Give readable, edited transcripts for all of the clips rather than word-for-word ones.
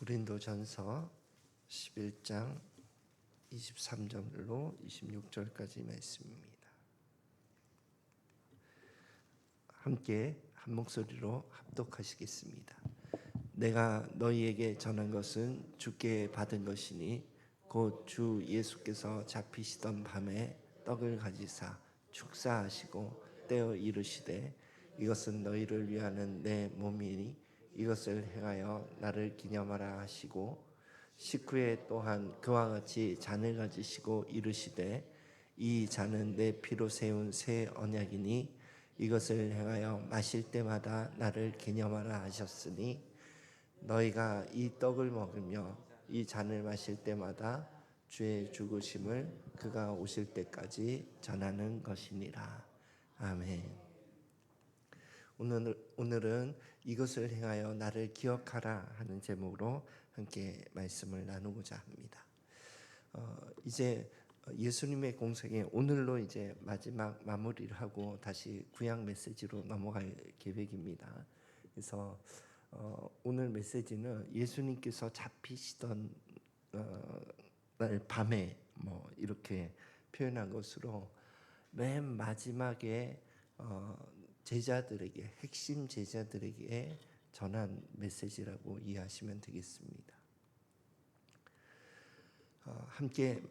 고린도전서 11장 23절로 26절까지 말씀입니다. 함께 한 목소리로 합독하시겠습니다. 내가 너희에게 전한 것은 주께 받은 것이니 곧 주 예수께서 잡히시던 밤에 떡을 가지사 축사하시고 떼어 이르시되 이것은 너희를 위하는 내 몸이니 이것을 행하여 나를 기념하라 하시고 식후에 또한 그와 같이 잔을 가지시고 이르시되 이 잔은 내 피로 세운 새 언약이니 이것을 행하여 마실 때마다 나를 기념하라 하셨으니 너희가 이 떡을 먹으며 이 잔을 마실 때마다 주의 죽으심을 그가 오실 때까지 전하는 것이니라. 아멘. 오늘은 이것을 행하여 나를 기억하라 하는 제목으로 함께 말씀을 나누고자 합니다. 이제 예수님의 공생에 오늘로 이제 마지막 마무리를 하고 다시 구약 메시지로 넘어갈 계획입니다. 그래서 오늘 메시지는 예수님께서 잡히시던 날 밤에 이렇게 표현한 것으로 맨 마지막에 제자들에게, 핵심 제자들에게 전한 메시지라고 이해하시면 되겠습니다. 함께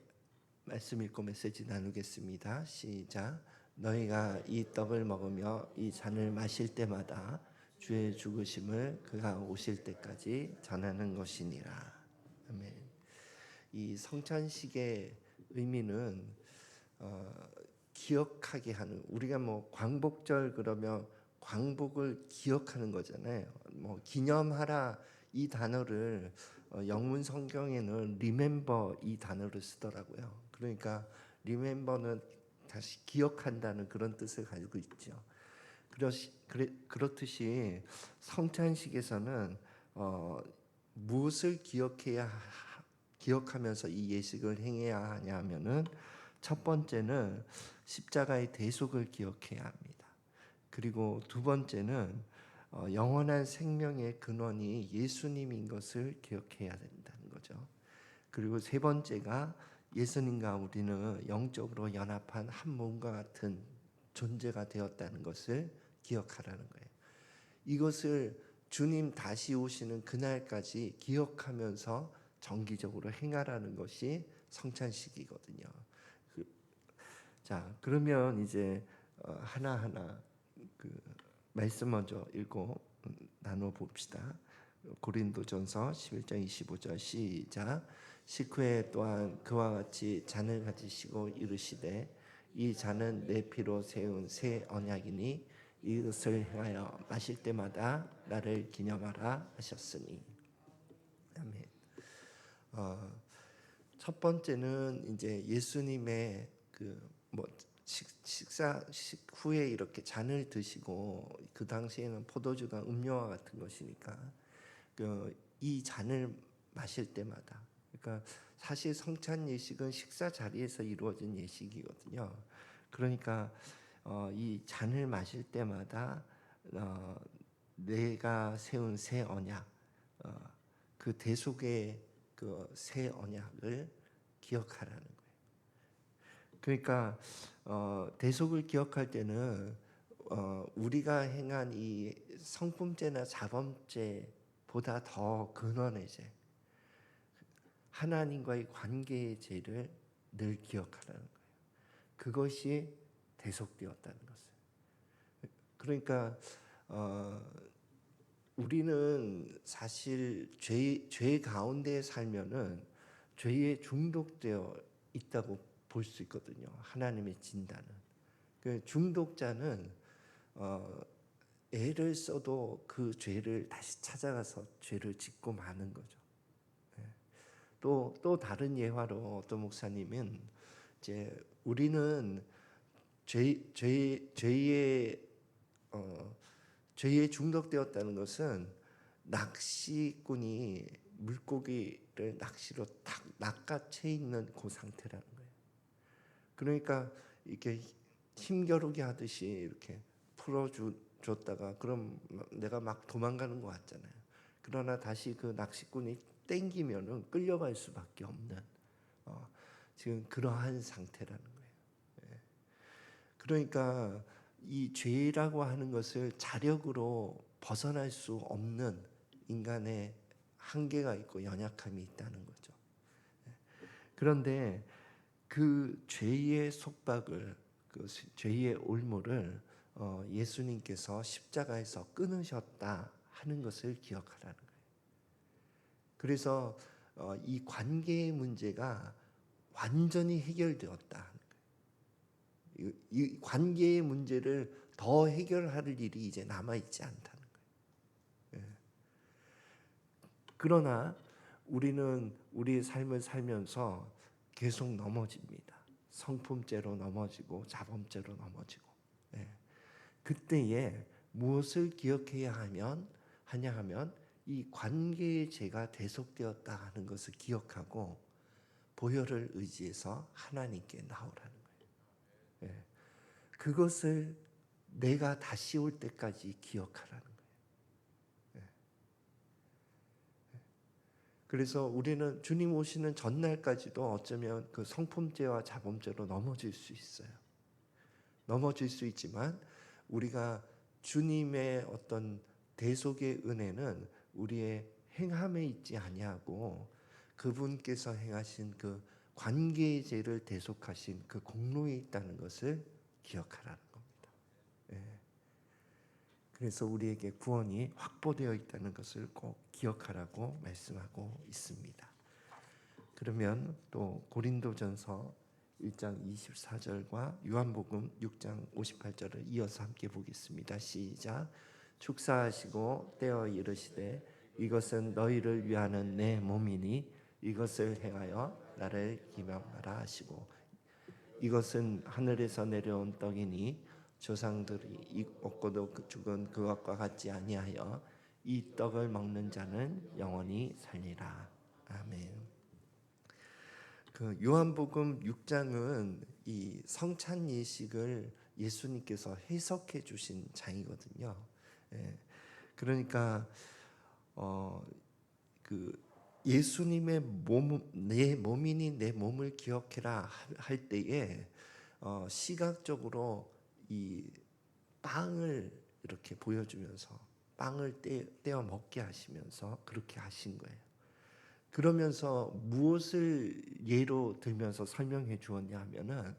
말씀 읽고 메시지 나누겠습니다. 시작. 너희가 이 떡을 먹으며 이 잔을 마실 때마다 주의 죽으심을 그가 오실 때까지 전하는 것이니라. 아멘. 이 성찬식의 의미는 기억하게 하는, 우리가 광복절 그러면 광복을 기억하는 거잖아요. 기념하라 이 단어를 영문 성경에는 remember 이 단어를 쓰더라고요. 그러니까 remember는 다시 기억한다는 그런 뜻을 가지고 있죠. 그렇듯이 성찬식에서는 무엇을 기억하면서 이 예식을 행해야 하냐면은 첫 번째는 십자가의 대속을 기억해야 합니다. 그리고 두 번째는 영원한 생명의 근원이 예수님인 것을 기억해야 된다는 거죠. 그리고 세 번째가 예수님과 우리는 영적으로 연합한 한 몸과 같은 존재가 되었다는 것을 기억하라는 거예요. 이것을 주님 다시 오시는 그날까지 기억하면서 정기적으로 행하라는 것이 성찬식이거든요. 자, 그러면 이제 하나하나 말씀 먼저 읽고 나눠 봅시다. 고린도전서 11장 25절 시작. 식후에 또한 그와 같이 잔을 가지시고 이르시되 이 잔은 내 피로 세운 새 언약이니 이것을 행하여 마실 때마다 나를 기념하라 하셨으니. 아멘. 첫 번째는 이제 예수님의 식사 후에 이렇게 잔을 드시고, 그 당시에는 포도주가 음료와 같은 것이니까 이 잔을 마실 때마다, 그러니까 사실 성찬 예식은 식사 자리에서 이루어진 예식이거든요. 그러니까 이 잔을 마실 때마다 내가 세운 새 언약, 그 대속의 그 새 언약을 기억하라는 거예요. 그러니까 대속을 기억할 때는 우리가 행한 이 성품죄나 자범죄보다 더 근원의 죄, 하나님과의 관계의 죄를 늘 기억하라는 거예요. 그것이 대속되었다는 것을. 그러니까 우리는 사실 죄 가운데 살면은 죄에 중독되어 있다고 볼 수 있거든요. 하나님의 진단은. 그 중독자는 애를 써도 그 죄를 다시 찾아가서 죄를 짓고 마는 거죠. 또 다른 예화로 어떤 목사님은 이제 우리는 죄에 중독되었다는 것은 낚시꾼이 물고기를 낚시로 탁 낚아채 있는 그 상태라는 거예요. 그러니까 이렇게 힘겨루기 하듯이 이렇게 풀어줬다가 그럼 내가 막 도망가는 것 같잖아요. 그러나 다시 그 낚시꾼이 땡기면은 끌려갈 수밖에 없는 지금 그러한 상태라는 거예요. 예. 그러니까 이 죄라고 하는 것을 자력으로 벗어날 수 없는 인간의 한계가 있고 연약함이 있다는 거죠. 그런데 그 죄의 속박을, 그 죄의 올무를 예수님께서 십자가에서 끊으셨다 하는 것을 기억하라는 거예요. 그래서 이 관계의 문제가 완전히 해결되었다 하는 거예요. 이 관계의 문제를 더 해결할 일이 이제 남아 있지 않다는 거예요. 예. 그러나 우리는 우리의 삶을 살면서 계속 넘어집니다. 성품죄로 넘어지고 자범죄로 넘어지고. 예. 그때에 무엇을 기억해야 하냐 하면 이 관계의 죄가 대속되었다 하는 것을 기억하고 보혈을 의지해서 하나님께 나오라는 거예요. 예. 그것을 내가 다시 올 때까지 기억하라는 거예요. 그래서 우리는 주님 오시는 전날까지도 어쩌면 그 성품죄와 자범죄로 넘어질 수 있어요. 넘어질 수 있지만 우리가 주님의 어떤 대속의 은혜는 우리의 행함에 있지 아니하고 그분께서 행하신 그 관계의 죄를 대속하신 그 공로에 있다는 것을 기억하라는 겁니다. 예. 그래서 우리에게 구원이 확보되어 있다는 것을 꼭 기억하라고 말씀하고 있습니다. 그러면 또 고린도전서 1장 24절과 요한복음 6장 58절을 이어서 함께 보겠습니다. 시작. 축사하시고 떼어 이르시되 이것은 너희를 위하는 내 몸이니 이것을 행하여 나를 기념하라 하시고 이것은 하늘에서 내려온 떡이니 조상들이 먹고도 죽은 그것과 같지 아니하여 이 떡을 먹는 자는 영원히 살리라. 아멘. 그 요한복음 6장은 이 성찬 예식을 예수님께서 해석해 주신 장이거든요. 예. 그러니까 그 예수님의 내 몸이니 내 몸을 기억해라 할 때에 시각적으로 이 빵을 이렇게 보여주면서 빵을 떼어 먹게 하시면서 그렇게 하신 거예요. 그러면서 무엇을 예로 들면서 설명해 주었냐 하면은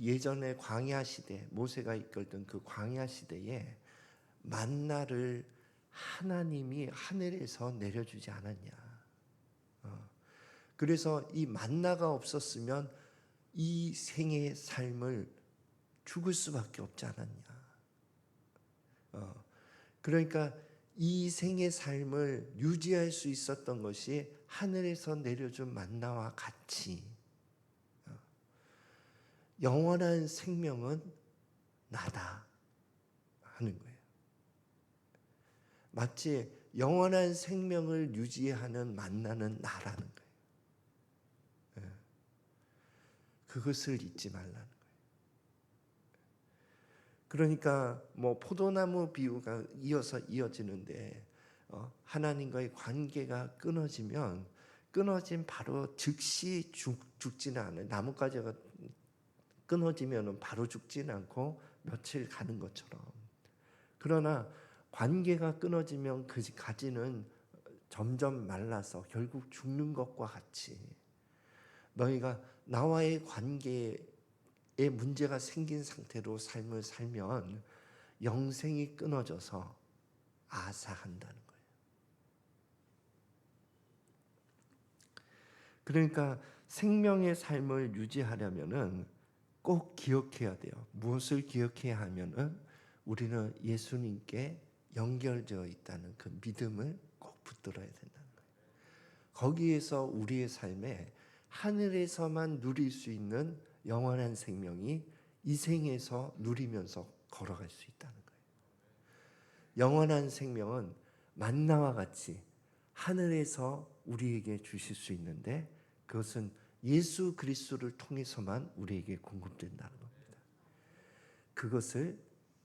예전에 광야 시대 모세가 이끌던 그 광야 시대에 만나를 하나님이 하늘에서 내려주지 않았냐. 그래서 이 만나가 없었으면 이 생의 삶을 죽을 수밖에 없지 않았냐. 그러니까 이 생의 삶을 유지할 수 있었던 것이 하늘에서 내려준 만나와 같이 영원한 생명은 나다 하는 거예요. 마치 영원한 생명을 유지하는 만나는 나라는 거예요. 그것을 잊지 말라는 거예요. 그러니까 뭐 포도나무 비유가 이어지는데 하나님과의 관계가 끊어진 바로 즉시 죽지는 않아요. 나뭇가지가 끊어지면 바로 죽지는 않고 며칠 가는 것처럼. 그러나 관계가 끊어지면 그 가지는 점점 말라서 결국 죽는 것과 같이 너희가 나와의 관계에 문제가 생긴 상태로 삶을 살면 영생이 끊어져서 아사한다는 거예요. 그러니까 생명의 삶을 유지하려면은 꼭 기억해야 돼요. 무엇을 기억해야 하면은 우리는 예수님께 연결되어 있다는 그 믿음을 꼭 붙들어야 된다는 거예요. 거기에서 우리의 삶에 하늘에서만 누릴 수 있는 영원한 생명이 이 생에서 누리면서 걸어갈 수 있다는 거예요. 영원한 생명은 만나와 같이 하늘에서 우리에게 주실 수 있는데 그것은 예수 그리스도를 통해서만 우리에게 공급된다는 겁니다. 그것을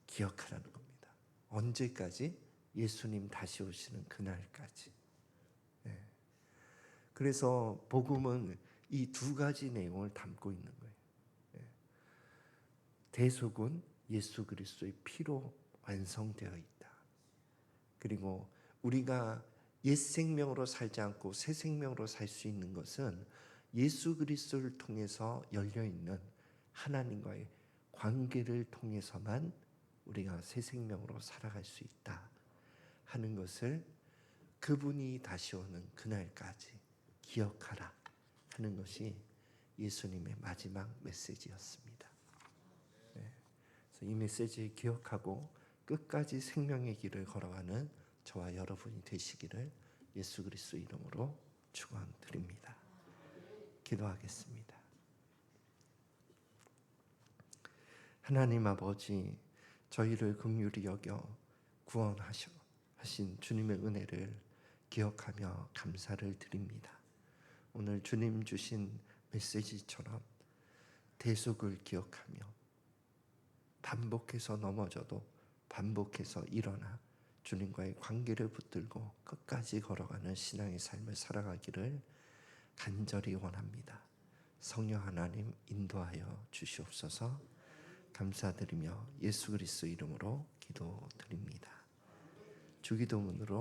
기억하라는 겁니다. 언제까지? 예수님 다시 오시는 그날까지. 그래서 복음은 이 두 가지 내용을 담고 있는 거예요. 대속은 예수 그리스도의 피로 완성되어 있다. 그리고 우리가 옛 생명으로 살지 않고 새 생명으로 살 수 있는 것은 예수 그리스도를 통해서 열려 있는 하나님과의 관계를 통해서만 우리가 새 생명으로 살아갈 수 있다 하는 것을 그분이 다시 오는 그날까지 기억하라 하는 것이 예수님의 마지막 메시지였습니다. 그래서 이 메시지를 기억하고 끝까지 생명의 길을 걸어가는 저와 여러분이 되시기를 예수 그리스도 이름으로 축원드립니다. 기도하겠습니다. 하나님 아버지, 저희를 긍휼히 여겨 구원하신 주님의 은혜를 기억하며 감사를 드립니다. 오늘 주님 주신 메시지처럼 대속을 기억하며 반복해서 넘어져도 반복해서 일어나 주님과의 관계를 붙들고 끝까지 걸어가는 신앙의 삶을 살아가기를 간절히 원합니다. 성령 하나님 인도하여 주시옵소서. 감사드리며 예수 그리스도 이름으로 기도드립니다. 주기도문으로